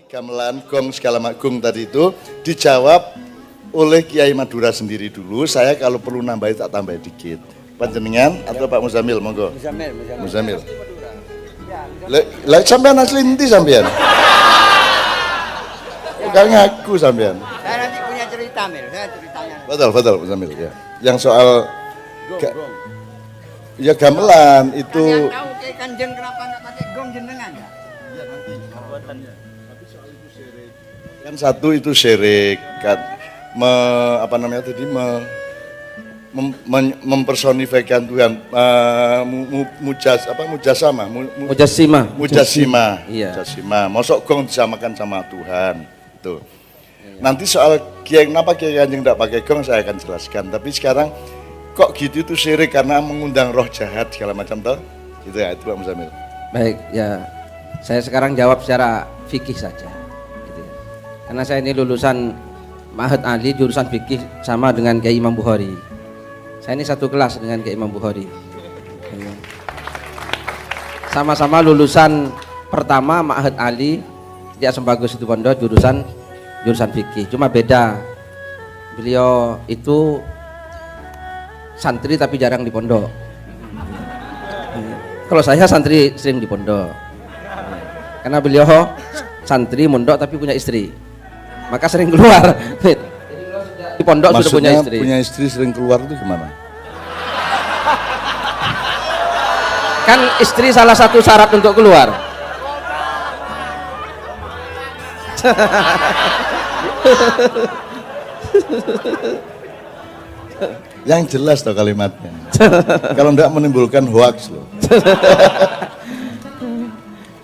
gamelan, gong segala macam tadi itu dijawab oleh Kiai Madura sendiri dulu. Saya kalau perlu nambahin tak tambah dikit. Panjenengan atau Pak Muzamil, monggo. Muzamil. Lah sampean asli endi sampean? Kok ngaku sampean? Saya nanti punya cerita, Mil. Saya ceritanya. Betul Muzamil ya. Yang soal ya gamelan itu. Yang tahu Kiai Kanjeng kenapa nggak pakai gong jenengan ya? Iya nanti. Tapi soal itu syirik. Kan satu itu syirik kan mempersonifikan Tuhan, mujasima. Iya. Mujasima. Mosok gong disamakan sama Tuhan. Tuh. Nanti soal kenapa Kiai Kanjeng tidak pakai gong saya akan jelaskan. Tapi sekarang kok gitu itu syirik karena mengundang roh jahat segala macam toh? Gitu ya, itu Pak Muzamil. Baik, ya. Saya sekarang jawab secara fikih saja. Gitu ya. Karena saya ini lulusan Ma'had Ali jurusan fikih sama dengan Kiai Imam Bukhari. Saya ini satu kelas dengan Kiai Imam Bukhari. Sama-sama lulusan pertama Ma'had Ali di Asembagus Situbondo jurusan fikih. Cuma beda. Beliau itu santri tapi jarang di pondok. Kalau saya santri sering di pondok. Karena beliau santri mondok tapi punya istri. Maka sering keluar. Di pondok maksudnya sudah punya istri. Punya istri sering keluar itu gimana? Kan istri salah satu syarat untuk keluar. Yang jelas toh kalimatnya. Kalau enggak menimbulkan hoax loh.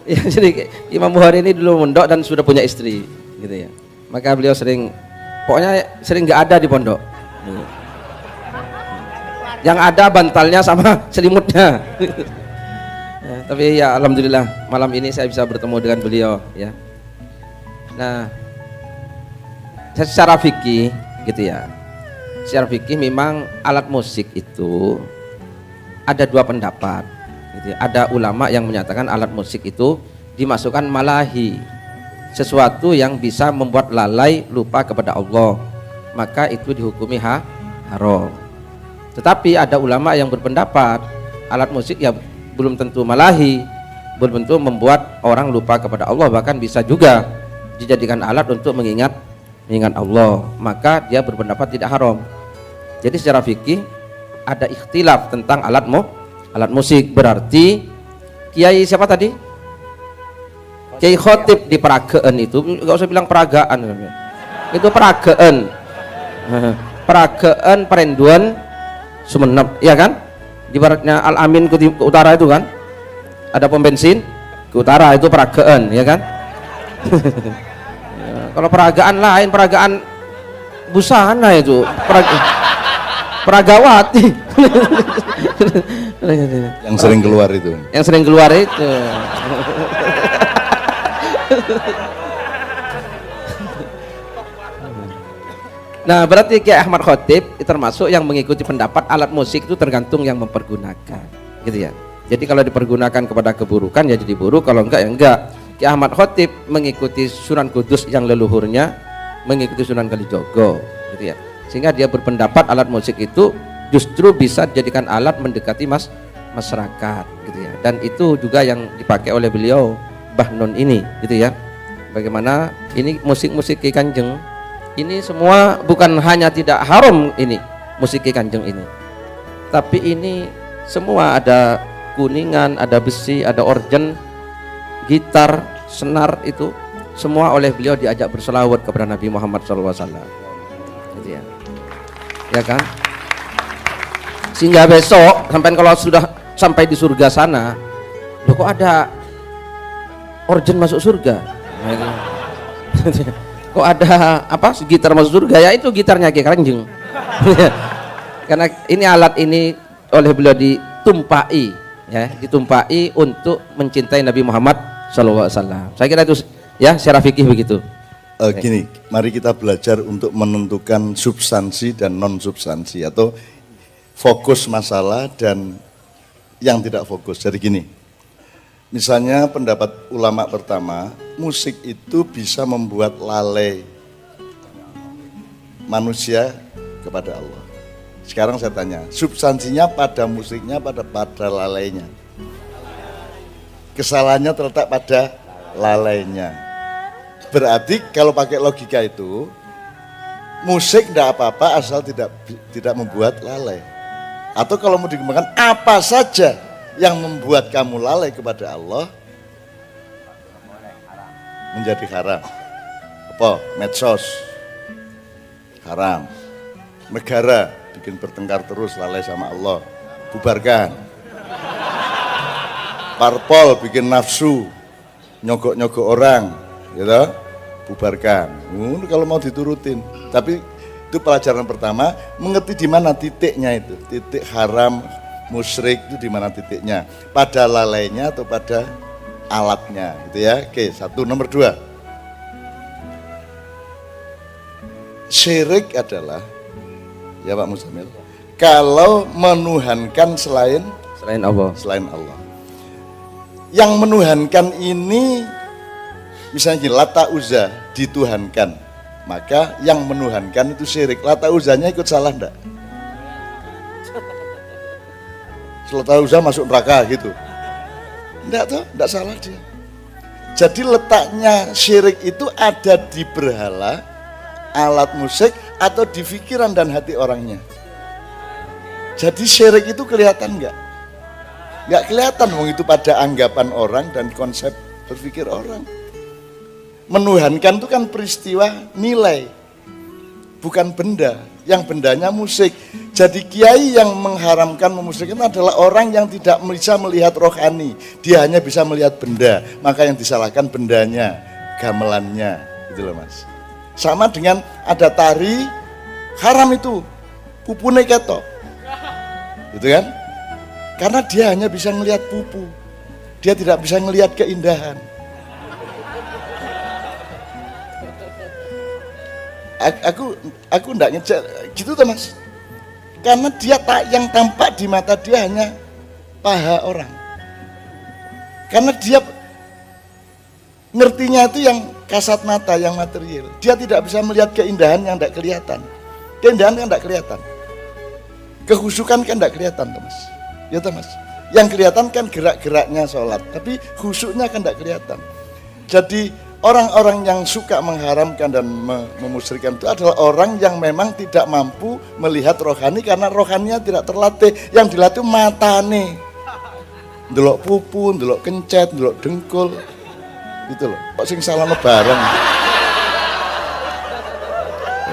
Ya, jadi Imam Bukhari ini dulu mondok dan sudah punya istri, gitu ya. Maka beliau pokoknya sering nggak ada di pondok. Yang ada bantalnya sama selimutnya. Ya, tapi ya alhamdulillah malam ini saya bisa bertemu dengan beliau ya. Nah, secara fikih gitu ya. Secara fikih memang alat musik itu ada dua pendapat. Gitu ya. Ada ulama yang menyatakan alat musik itu dimasukkan malahi, sesuatu yang bisa membuat lalai lupa kepada Allah, maka itu dihukumi haram. Tetapi ada ulama yang berpendapat alat musik ya belum tentu malahi, belum tentu membuat orang lupa kepada Allah, bahkan bisa juga dijadikan alat untuk mengingat Allah, maka dia berpendapat tidak haram. Jadi secara fikih ada ikhtilaf tentang alat musik. Berarti Kiai siapa tadi? Kiai Khotib di Peragaan itu, nggak usah bilang peragaan, itu peragaan, Perenduan Sumeneb, ya kan? Di baratnya Al Amin ke utara itu kan, ada pom bensin ke utara itu peragaan, ya kan? Ya, kalau peragaan lain, peragaan busana itu, peragawati. Yang sering keluar itu. Yang sering keluar itu. Nah, berarti Kiai Ahmad Khotib termasuk yang mengikuti pendapat alat musik itu tergantung yang mempergunakan, gitu ya. Jadi kalau dipergunakan kepada keburukan ya jadi buruk, kalau enggak ya enggak. Kiai Ahmad Khotib mengikuti Sunan Kudus yang leluhurnya mengikuti Sunan Kalijogo, gitu ya. Sehingga dia berpendapat alat musik itu justru bisa dijadikan alat mendekati masyarakat, gitu ya. Dan itu juga yang dipakai oleh beliau Mbah Nun ini, gitu ya. Bagaimana ini musik-musik Kiai Kanjeng ini semua bukan hanya tidak haram ini musik Kiai Kanjeng ini, tapi ini semua ada kuningan, ada besi, ada organ, gitar, senar, itu semua oleh beliau diajak berselawat kepada Nabi Muhammad SAW, gitu ya. Ya kan? Sehingga besok sampai kalau sudah sampai di surga sana, loh kok ada organ masuk surga? Kok ada apa gitar masuk surga? Ya itu gitarnya Kiai Kanjeng. Karena ini alat ini oleh beliau ditumpai, ya, ditumpai untuk mencintai Nabi Muhammad SAW. Saya kira itu ya secara fikih begitu. Gini, mari kita belajar untuk menentukan substansi dan non substansi atau fokus masalah dan yang tidak fokus. Jadi gini, misalnya pendapat ulama pertama musik itu bisa membuat lalai manusia kepada Allah. Sekarang saya tanya, substansinya pada musiknya, pada lalainya? Kesalahannya terletak pada lalainya. Berarti kalau pakai logika itu, musik tidak apa-apa asal tidak membuat lalai. Atau kalau mau dikembangkan, apa saja yang membuat kamu lalai kepada Allah menjadi haram. Apa? Medsos haram. Negara bikin bertengkar terus, lalai sama Allah, bubarkan. Parpol bikin nafsu, nyogok-nyogok orang, gitu, bubarkan. Kalau mau diturutin. Tapi itu pelajaran pertama, mengerti di mana titiknya itu, titik haram, musyrik itu di mana titiknya, pada lalainya atau pada alatnya, gitu ya. Oke, satu. Nomor dua, syirik adalah, ya Pak Muzamil, kalau menuhankan selain Allah. Yang menuhankan ini, misalnya Lata Uzza dituhankan, maka yang menuhankan itu syirik. Lata Uzzanya ikut salah enggak? Lata Uzza masuk neraka gitu? Enggak toh, enggak salah dia. Jadi letaknya syirik itu ada di berhala, alat musik, atau di pikiran dan hati orangnya. Jadi syirik itu kelihatan enggak? Enggak kelihatan, wong itu pada anggapan orang dan konsep berpikir orang. Menuhankan itu kan peristiwa nilai, bukan benda. Yang bendanya musik. Jadi kiai yang mengharamkan memusikkan adalah orang yang tidak bisa melihat rohani. Dia hanya bisa melihat benda. Maka yang disalahkan bendanya, gamelannya, gitu loh Mas. Sama dengan ada tari, haram itu, pupune ketok, gitu kan? Karena dia hanya bisa melihat pupu, dia tidak bisa melihat keindahan. Aku enggak ngejek gitu tuh Mas. Karena dia yang tampak di mata dia hanya paha orang. Karena dia ngertinya itu yang kasat mata, yang material. Dia tidak bisa melihat keindahan yang enggak kelihatan. Keindahan kan enggak kelihatan. Kehusukan kan enggak kelihatan tuh Mas. Ya tuh Mas. Yang kelihatan kan gerak-geraknya sholat, tapi khusyuknya kan enggak kelihatan. Jadi orang-orang yang suka mengharamkan dan memusyrikan itu adalah orang yang memang tidak mampu melihat rohani karena rohaninya tidak terlatih. Yang dilatih matane. Ndelok pupu, ndelok kencet, ndelok dengkul. Gitu loh. Kok sing salah bareng.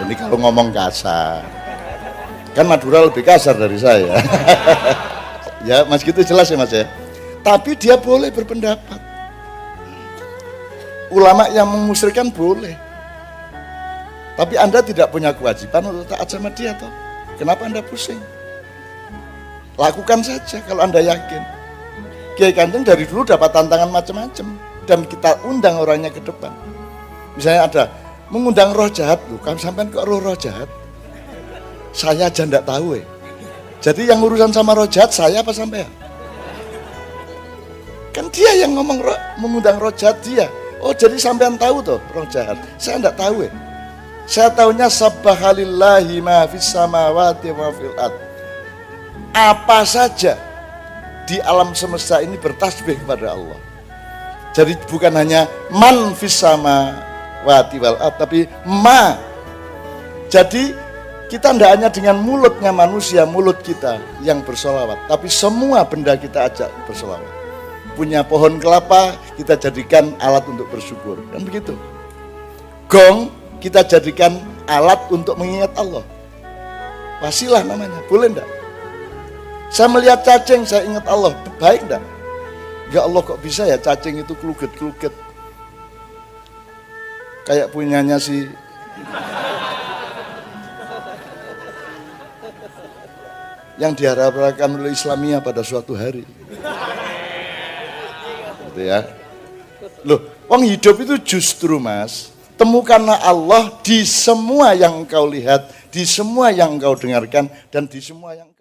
Ini kalau ngomong kasar. Kan Madura lebih kasar dari saya. Ya, Mas gitu jelas ya Mas ya. Tapi dia boleh berpendapat. Ulama yang memusyrikan boleh. Tapi Anda tidak punya kewajiban untuk taat sama dia toh. Kenapa Anda pusing? Lakukan saja kalau Anda yakin. Kiai Kanjeng dari dulu dapat tantangan macam-macam dan kita undang orangnya ke depan. Misalnya ada mengundang roh jahat, kamu sampean kok roh jahat? Saya aja enggak tahu. Jadi yang urusan sama roh jahat saya apa sampean? Kan dia yang ngomong mengundang roh jahat dia. Oh jadi sampean tahu tuh roh jahat? Saya enggak tahu Saya tahunya sabbahalillahi ma fis samawati wa fil ard. Apa saja di alam semesta ini bertasbih kepada Allah. Jadi bukan hanya man fis samawati wal ard, tapi ma. Jadi kita tidak hanya dengan mulutnya manusia, mulut kita yang bersolawat, tapi semua benda kita ajak bersolawat. Punya pohon kelapa, kita jadikan alat untuk bersyukur. Kan begitu. Gong, kita jadikan alat untuk mengingat Allah. Wasilah namanya, boleh enggak? Saya melihat cacing, saya ingat Allah, baik enggak? Ya Allah kok bisa ya cacing itu keluget-keluget. Kayak punyanya si yang diharapkan oleh Islamiyah pada suatu hari. Gitu ya. Loh, wong hidup itu justru Mas, temukanlah Allah di semua yang engkau lihat, di semua yang engkau dengarkan, dan di semua yang